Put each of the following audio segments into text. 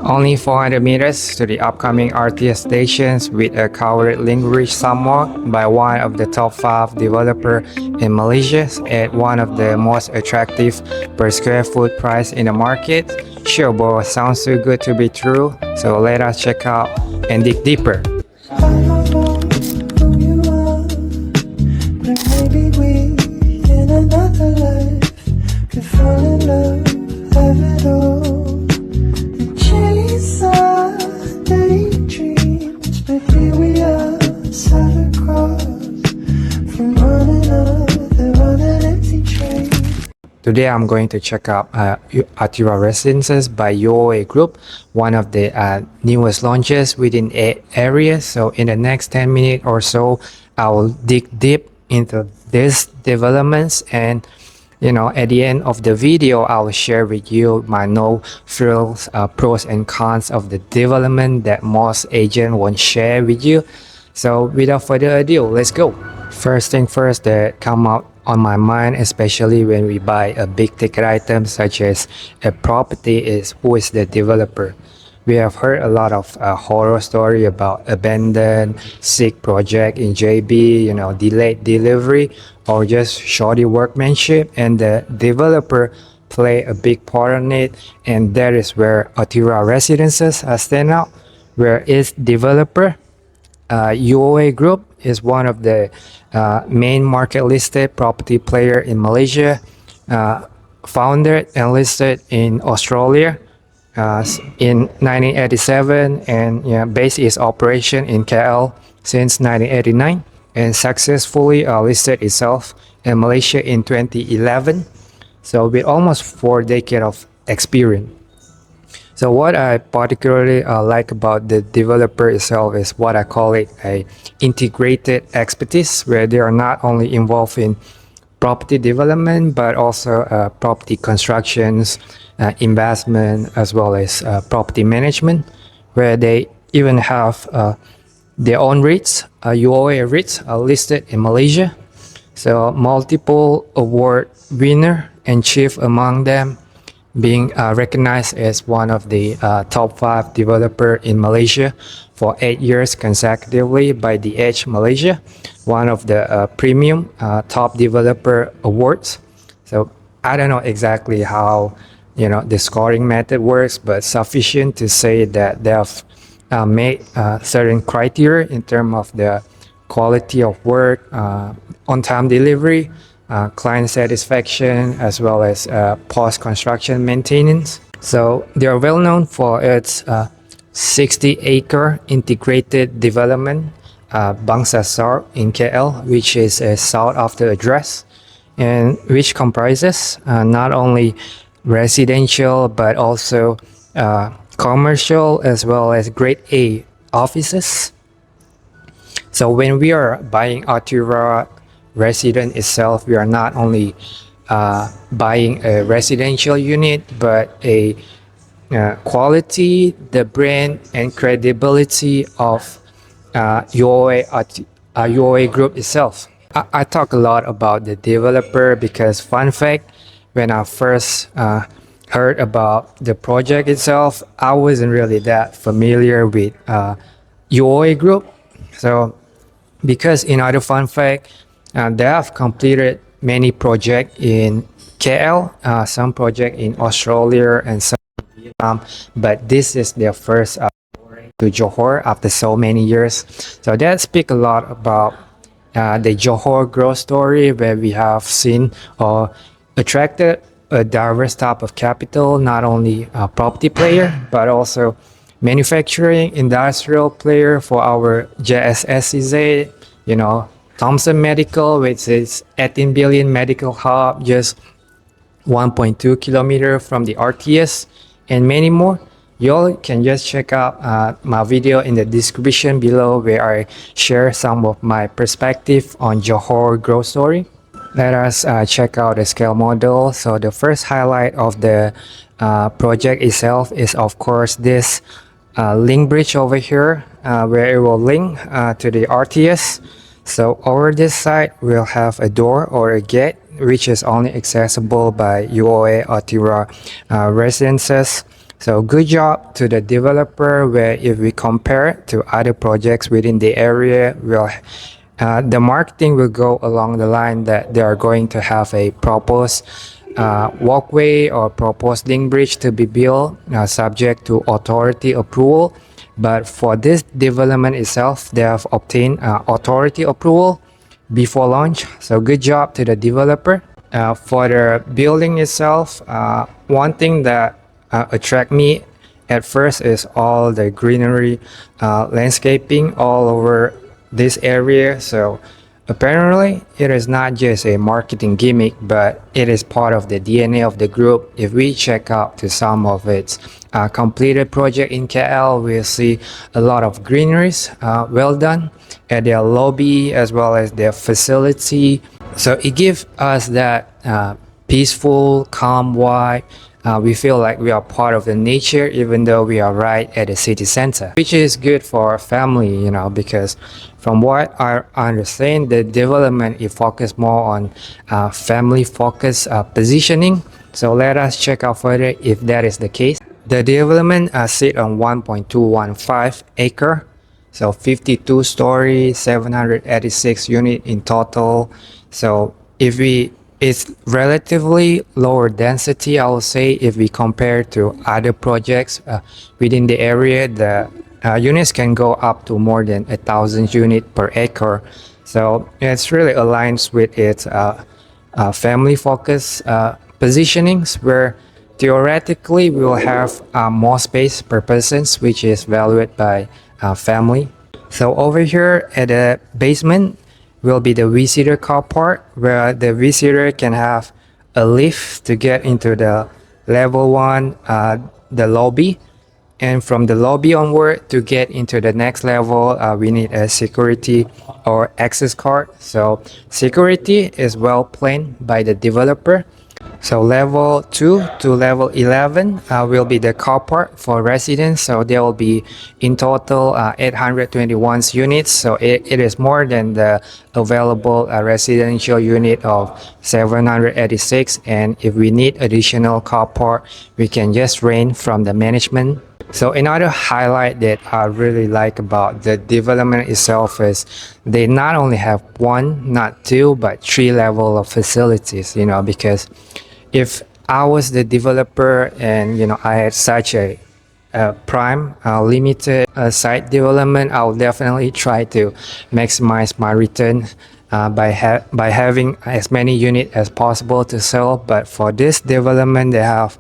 Only 400 meters to the upcoming RTS stations with a covered link reached somewhat by one of the top 5 developer in Malaysia at one of the most attractive per square foot price in the market. Sure, bro, sounds too good to be true. So let us check out and dig deeper. Today I'm going to check out Aethera Residences by UOA Group, one of the newest launches within a area. So in the next 10 minutes or so, I will dig deep into these developments, and at the end of the video, I will share with you my no frills pros and cons of the development that most agents won't share with you. So without further ado, let's go. First thing first that come out on my mind, especially when we buy a big ticket item such as a property, is who is the developer. We have heard a lot of horror story about abandoned, sick project in JB, delayed delivery or just shoddy workmanship, and the developer play a big part on it. And that is where Aethera Residences stand out, where its developer UOA Group is one of the main market listed property player in Malaysia, founded and listed in Australia in 1987, and based its operation in KL since 1989, and successfully listed itself in Malaysia in 2011. So with almost 4 decades of experience. So what I particularly like about the developer itself is what I call it a integrated expertise, where they are not only involved in property development but also property constructions, investment, as well as property management, where they even have their own REITs, UOA REITs listed in Malaysia. So multiple award winner, and chief among them being recognized as one of the top 5 developer in Malaysia for 8 years consecutively by The Edge Malaysia, one of the premium top developer awards. So I don't know exactly how the scoring method works, but sufficient to say that they have made certain criteria in terms of the quality of work, on-time delivery, client satisfaction, as well as post-construction maintenance. So they are well known for its 60-acre integrated development, Bangsasar in KL, which is south of the address, and which comprises not only residential but also commercial as well as grade A offices. So when we are buying Aethera Resident itself, we are not only buying a residential unit, but a quality, the brand and credibility of UOA Group itself. I talk a lot about the developer because, fun fact, when I first heard about the project itself, I wasn't really that familiar with UOA Group. So because in other fun fact, they have completed many projects in KL, some projects in Australia, and some in Vietnam, but this is their first to Johor after so many years. So that speaks a lot about the Johor growth story, where we have seen or attracted a diverse type of capital, not only a property player, but also manufacturing, industrial player for our jssez, Thomson Medical, which is 18 billion medical hub, just 1.2 kilometer from the RTS, and many more. You all can just check out my video in the description below, where I share some of my perspective on Johor growth story. Let us check out the scale model. So the first highlight of the project itself is, of course, this link bridge over here, where it will link to the RTS. So over this side, we'll have a door or a gate, which is only accessible by UOA Aethera Residences So good job to the developer, where if we compare it to other projects within the area, the marketing will go along the line that they are going to have a proposed walkway or proposed link bridge to be built, subject to authority approval. But for this development itself, they have obtained authority approval before launch. So good job to the developer. For the building itself, one thing that attract me at first is all the greenery, landscaping all over this area. So apparently it is not just a marketing gimmick, but it is part of the DNA of the group. If we check out to some of its completed project in KL, we'll see a lot of greeneries well done at their lobby as well as their facility. So it gives us that peaceful, calm vibe. We feel like we are part of the nature, even though we are right at the city center, which is good for our family, because from what I understand, the development is focused more on family focused positioning. So let us check out further if that is the case. The development sit on 1.215 acre, so 52 story, 786 unit in total. So it's relatively lower density, I would say, if we compare to other projects within the area. The units can go up to more than 1,000 units per acre. So it's really aligns with its family focus positionings, where theoretically we will have more space per person, which is valued by family. So over here at the basement will be the visitor car park, where the visitor can have a lift to get into the level 1, the lobby. And from the lobby onward, to get into the next level, we need a security or access card. So security is well planned by the developer. So level 2 to level 11 will be the car park for residents. So there will be in total 821 units. So it is more than the available residential unit of 786. And if we need additional car park, we can just rent from the management. So another highlight that I really like about the development itself is they not only have 1, not 2, but 3 level of facilities, because if I was the developer and, I had such a prime limited site development, I would definitely try to maximize my return by having as many units as possible to sell. But for this development, they have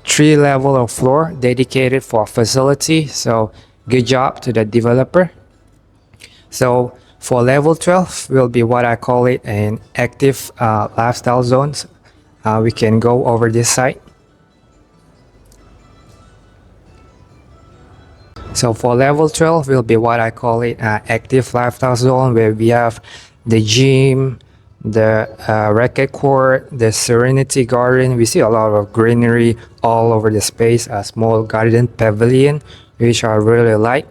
3 level of floor dedicated for facility. So good job to the developer. So for level 12 will be what I call it an active lifestyle zones. We can go over this site. So for level 12 will be what I call it active lifestyle zone, where we have the gym, the racket court, the serenity garden. We see a lot of greenery all over the space, a small garden pavilion, which I really like.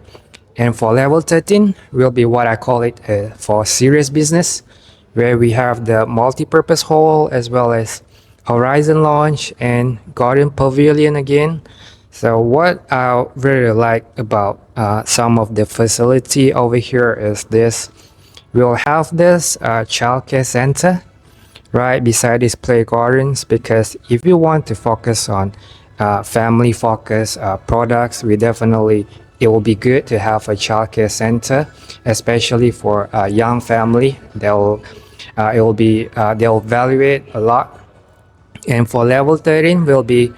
And for level 13 will be what I call it for serious business, where we have the multi-purpose hall as well as horizon lounge and garden pavilion again. So what I really like about some of the facility over here is this. We'll have this childcare center right beside these play gardens, because if you want to focus on family focus products, it will be good to have a childcare center, especially for a young family. They'll value it a lot. And for level 13 will be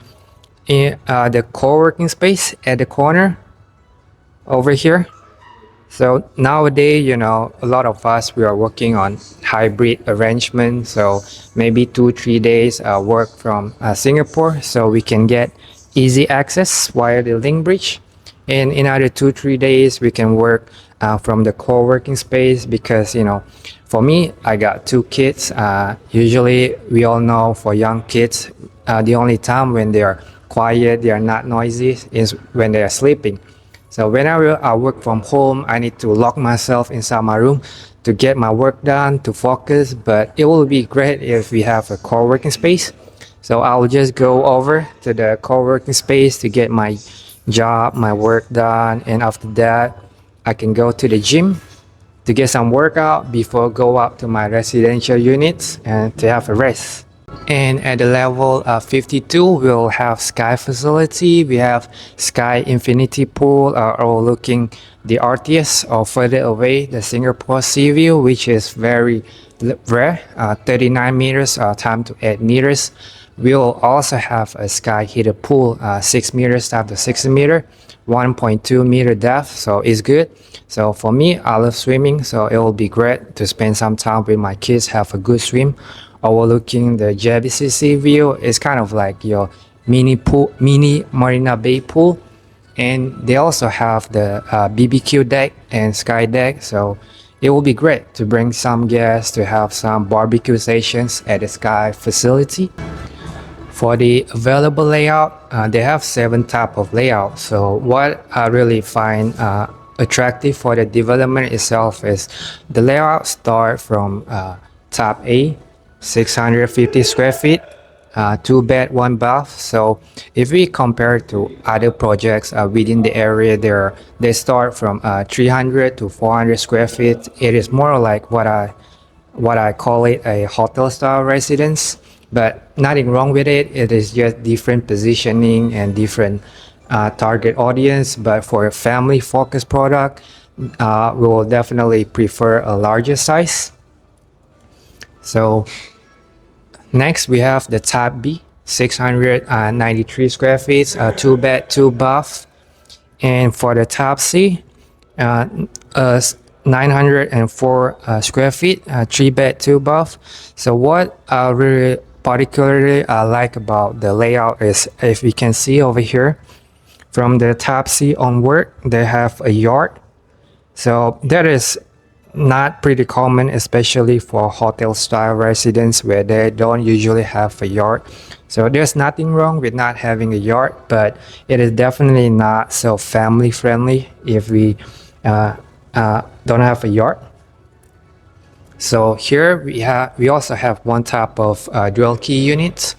in the co-working space at the corner over here. So nowadays, a lot of us, we are working on hybrid arrangement. So maybe 2-3 days work from Singapore, so we can get easy access via the link bridge. And in other 2-3 days, we can work from the co-working space, because, for me, I got 2 kids. Usually, we all know for young kids, the only time when they are quiet, they are not noisy, is when they are sleeping. So whenever I work from home, I need to lock myself inside my room to get my work done, to focus. But it will be great if we have a co-working space. So I'll just go over to the co-working space to get my work done, and after that I can go to the gym to get some workout before go up to my residential units and to have a rest. And at the level 52, we'll have sky facility. We have sky infinity pool overlooking the RTS, or further away the Singapore sea view, which is very rare, 39 meters time to 8 meters. We'll also have a sky heated pool, 6 meters time to 6 meter, 1.2 meter depth, so it's good. So for me, I love swimming, so it will be great to spend some time with my kids, have a good swim overlooking the JBCC view. It's kind of like your mini Marina Bay pool, and they also have the BBQ deck and sky deck, so it will be great to bring some guests to have some barbecue sessions at the sky facility. For the available layout, they have 7 type of layout. So what I really find attractive for the development itself is the layout start from type A, 650 square feet, 2 bed, 1 bath. So if we compare to other projects within the area, they start from 300 to 400 square feet. It is more like what I call it a hotel style residence, but nothing wrong with it. It is just different positioning and different target audience. But for a family focused product, we will definitely prefer a larger size. So next we have the type B, 693 square feet, 2 bed, 2 bath. And for the type C, 904 square feet, 3 bed, 2 bath. So what I really particularly like about the layout is, if you can see over here, from the type C onward, they have a yard. So that is not pretty common, especially for hotel style residence where they don't usually have a yard. So there's nothing wrong with not having a yard, but it is definitely not so family friendly if we don't have a yard. So here we also have one type of dual key units,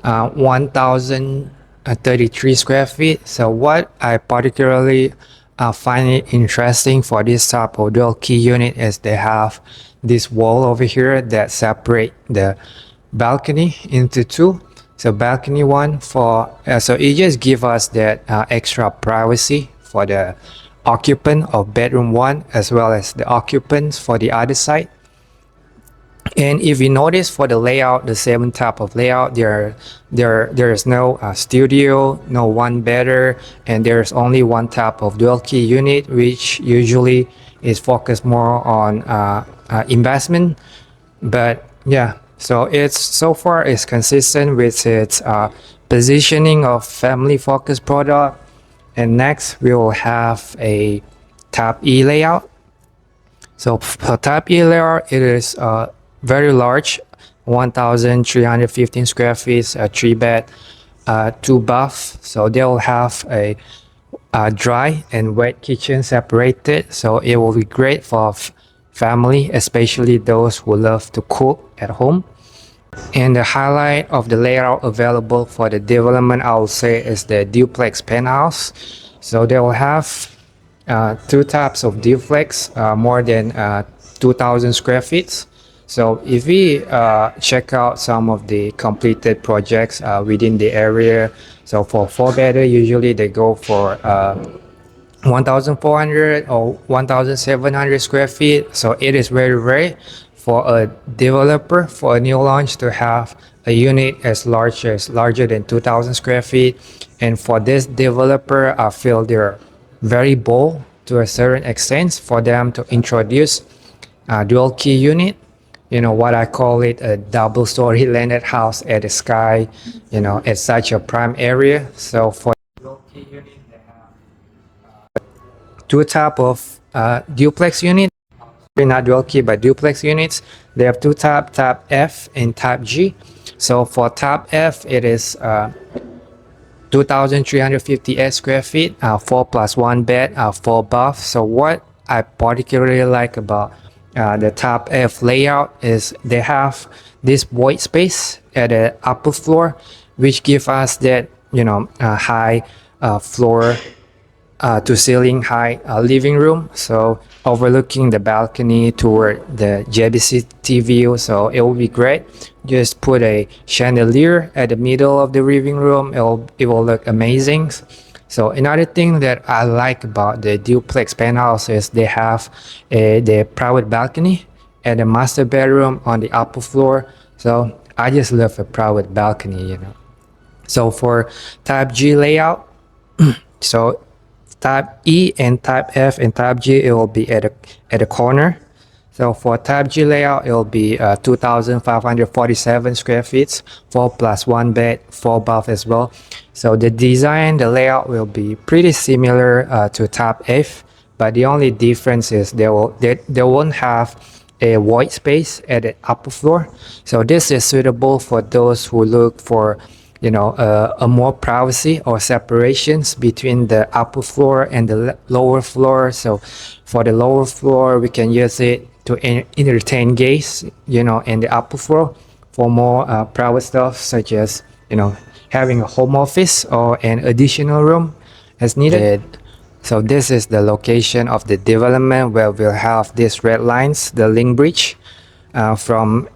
1033 square feet. So what I particularly find it interesting for this type of dual key unit is they have this wall over here that separate the balcony into 2. So balcony 1 for so it just give us that extra privacy for the occupant of bedroom 1 as well as the occupants for the other side. And if you notice for the layout, the 7 type of layout, there is no studio, no one bedder, and there's only one type of dual key unit, which usually is focused more on investment. But yeah, so it's so far is consistent with its positioning of family focused product. And next we will have a type E layout. So for type E layout, it is very large, 1,315 square feet, 3 bed, 2 bath. So they will have a dry and wet kitchen separated. So it will be great for family, especially those who love to cook at home. And the highlight of the layout available for the development, I will say, is the Duplex Penthouse. So they will have 2 types of duplex, more than 2,000 square feet. So if we check out some of the completed projects within the area, so for 4-bedder, usually they go for 1,400 or 1,700 square feet. So it is very rare for a developer, for a new launch, to have a unit as larger than 2,000 square feet. And for this developer, I feel they're very bold to a certain extent for them to introduce a dual key unit. You know, what I call it, a double story landed house at the sky, you know, at such a prime area. So for dual key unit, they have 2 type of duplex unit, not dual key but duplex units. They have 2 type F and type G. So for type F, it is 2,358 square feet, 4 plus 1 bed, 4 bath. So what I particularly like about the type F layout is they have this void space at the upper floor, which give us that high floor to ceiling height living room, so overlooking the balcony toward the JBCT view. So it will be great. Just put a chandelier at the middle of the living room. It will look amazing. So another thing that I like about the duplex penthouse is they have the private balcony and the master bedroom on the upper floor. So I just love a private balcony. So for type G layout, so type E and type F and type G, it will be at a corner. So for type G layout, it will be 2,547 square feet, 4 plus 1 bed, 4 bath as well. So the design, the layout will be pretty similar to type F, but the only difference is they won't have a void space at the upper floor. So this is suitable for those who look for a more privacy or separations between the upper floor and the lower floor. So for the lower floor, we can use it to entertain guests, in the upper floor for more private stuff, such as, having a home office or an additional room as needed. So this is the location of the development where we'll have these red lines, the link bridge from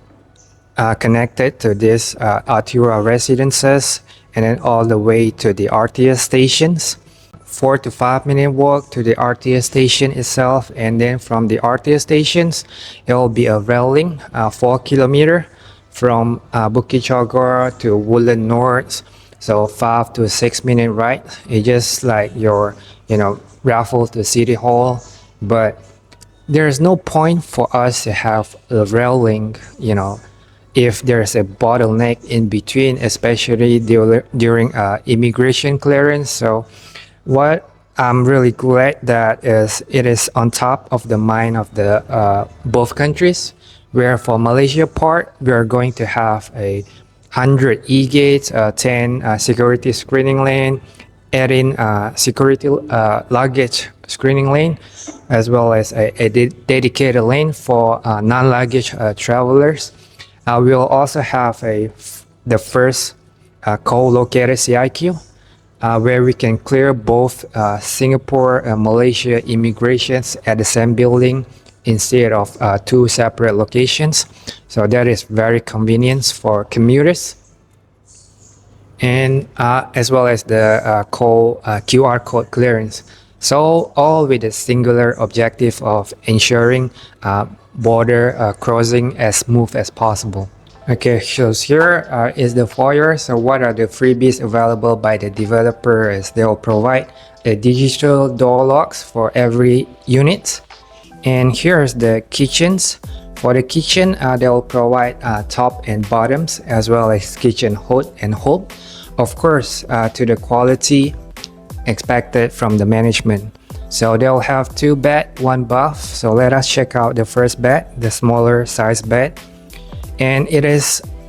connected to this Aethera Residences, and then all the way to the RTS stations. 4 to 5 minute walk to the RTS station itself, and then from the RTS stations it will be a rail link 4 kilometer from Bukit Chagar to Woodland North. So 5 to 6 minute ride. It's just like your raffle to City Hall, but there's no point for us to have a rail link if there's a bottleneck in between, especially during immigration clearance. So what I'm really glad that it is on top of the mind of the both countries, where for Malaysia part, we are going to have a 100 e-gates, 10 security screening lane, adding security luggage screening lane, as well as a dedicated lane for non-luggage travelers. We'll also have the first co-located CIQ, where we can clear both Singapore and Malaysia immigrations at the same building instead of 2 separate locations. So that is very convenient for commuters. And as well as the QR code clearance. So all with a singular objective of ensuring border crossing as smooth as possible. Okay, so here is the foyer. So what are the freebies available by the developer is they will provide a digital door locks for every unit. And here's the kitchens. For the kitchen, they will provide top and bottoms, as well as kitchen hood and hob, of course, to the quality expected from the management. So they'll have 2 bed, 1 bath. So let us check out the first bed, the smaller size bed. And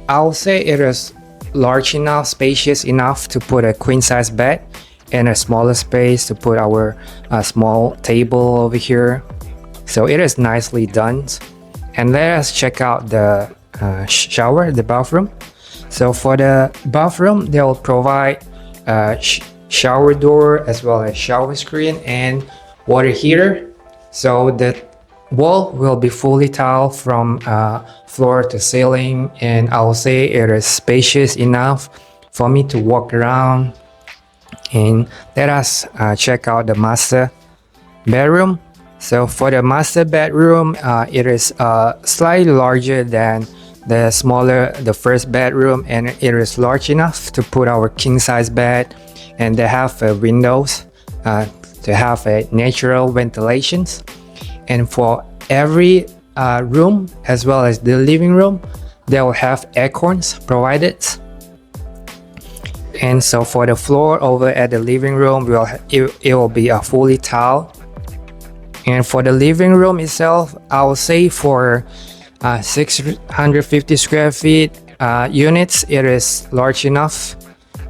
I'll say it is large enough, spacious enough to put a queen size bed, and a smaller space to put our small table over here. So it is nicely done. And let us check out the shower, the bathroom. So for the bathroom, they'll provide shower door, as well as shower screen and water heater. So the wall will be fully tiled from floor to ceiling, and I will say it is spacious enough for me to walk around. And let us check out the master bedroom. So for the master bedroom, it is slightly larger than the first bedroom, and it is large enough to put our king size bed, and they have windows to have a natural ventilations. And for every room, as well as the living room, they will have acorns provided. And so for the floor over at the living room, it will be a fully tiled. And for the living room itself, I will say for 650 square feet units, it is large enough.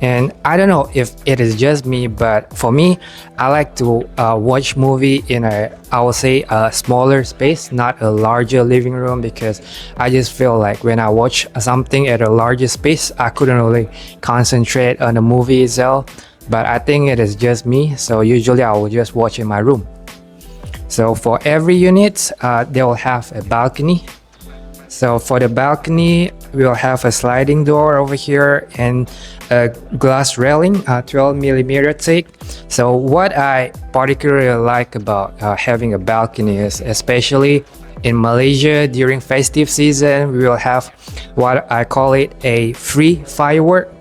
And I don't know if it is just me, but for me, I like to watch movie in I would say a smaller space, not a larger living room, because I just feel like when I watch something at a larger space, I couldn't really concentrate on the movie itself. But I think it is just me, so usually I will just watch in my room. So for every unit, they will have a balcony. So for the balcony, we'll have a sliding door over here and a glass railing, 12 millimeter thick. So what I particularly like about having a balcony is, especially in Malaysia during festive season, we will have what I call it a free firework.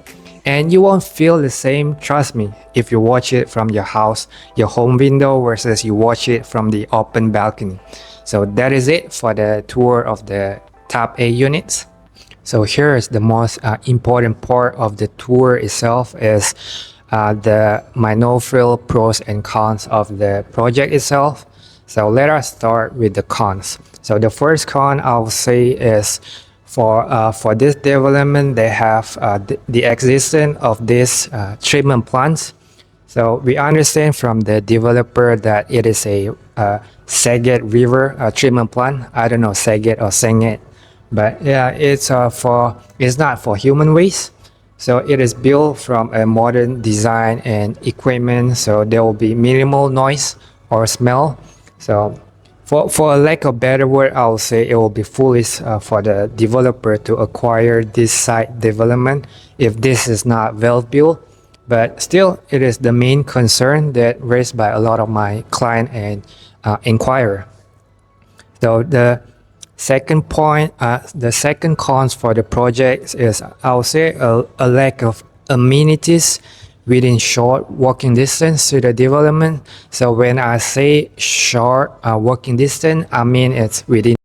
And you won't feel the same, trust me, if you watch it from your house, your home window versus you watch it from the open balcony. So that is it for the tour of the Type A units. So here is the most important part of the tour itself is my no-frill pros and cons of the project itself. So let us start with the cons. So the first con I will say is for this development, they have the existence of these treatment plants. So we understand from the developer that it is a Saget River treatment plant. I don't know Saget or Senget, but yeah, it's not for human waste. So it is built from a modern design and equipment. So there will be minimal noise or smell. So for a lack of better word, I will say it will be foolish for the developer to acquire this site development if this is not well built. But still, it is the main concern that raised by a lot of my client and inquirer. So the second point, the second cons for the project is, I would say, a lack of amenities within short walking distance to the development. So when I say short walking distance, I mean it's within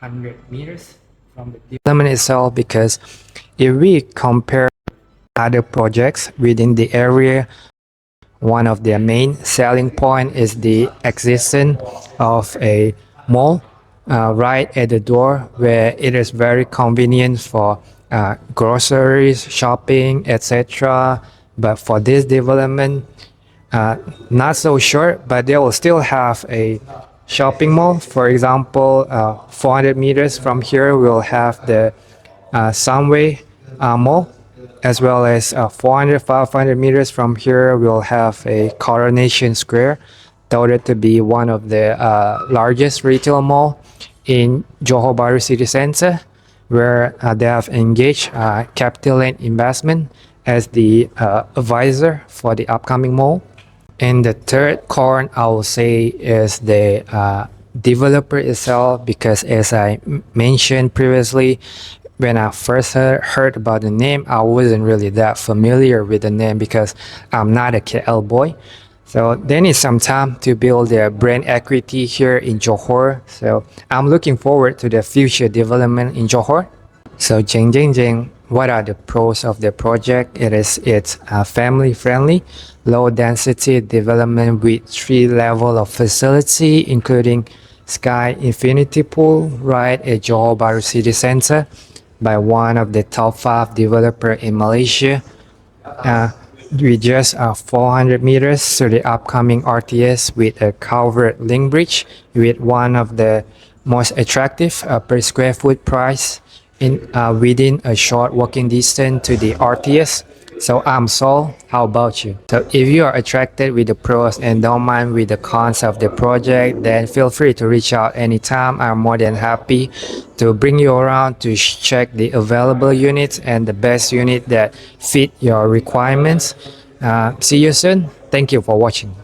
100 meters from the development itself, because if we compare other projects within the area, one of their main selling point is the existence of a mall right at the door, where it is very convenient for groceries, shopping, etc. But for this development, not so sure, but they will still have a shopping mall. For example, 400 meters from here, we'll have the Sunway Mall, as well as 500 meters from here, we'll have a Coronation Square, touted to be one of the largest retail mall in Johor City Center, where they have engaged Capital Land Investment as the advisor for the upcoming mall. And the third con I will say is the developer itself, because as I mentioned previously, when I first heard about the name, I wasn't really that familiar with the name because I'm not a KL boy. So they need some time to build their brand equity here in Johor. So I'm looking forward to the future development in Johor. So jeng, what are the pros of the project? It's family friendly, low density development with 3 levels of facility, including Sky Infinity Pool right at Johor City Center, by one of the top 5 developer in Malaysia. We just 400 meters to the upcoming RTS with a covered link bridge with one of the most attractive per square foot price in within a short walking distance to the RTS. So I'm sold. How about you? So if you are attracted with the pros and don't mind with the cons of the project, then feel free to reach out anytime. I'm more than happy to bring you around to check the available units and the best unit that fit your requirements. See you soon. Thank you for watching.